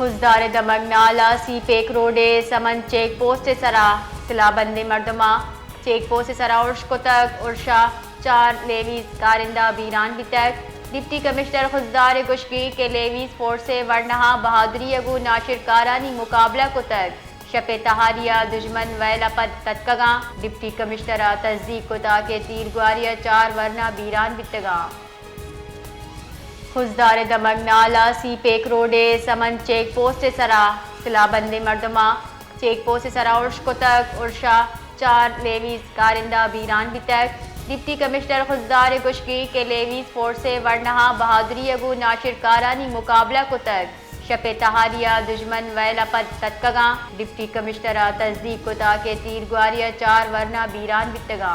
खुजदार दमक नाला सी पेक रोडे समन check post सरा सिलाबंदी मर्दमा चेक पोस्ट सरा उर्श कोतक उर्शा 4 लेवीज कारिंदा बीरान बितक डिप्टी कमिश्नर खुजदार गुशगी के लेवीज फोर्स से वर्णहा बहादुरी अगू नाशिर कारानी मुकाबला कोतक 𝗃𝗶𝗯𝗏𝗃 दुश्मन 𝗬𝗏𝗏 तत्कगा डिप्टी कमिश्नर तस्दीक कोता के 𝗃𝗵𝗂𝗀𝗏 4 वरना बीरान बितगा खुजदार दमक नाला सी पेक रोडे समन चेक पोस्ट सरा सिलाबंदी मर्दमा चेक पोस्ट सरा उर्श कोतक उर्शा 4 लेवीज कारिंदा बीरान बितक डिप्टी कमिश्नर खुजदार गुशगी के लेवीज फोर्स से वर्णहा बहादुरी अगू नाशिर कारानी मुकाबला कोतक 𝗃𝗶𝗯𝗏 दुश्मन 𝗬𝗏𝗏 तत्कगा डिप्टी कमिश्नर तस्दीक कोता के 𝗃𝗵𝗂𝗀𝗏 4 वरना बीरान बितगा।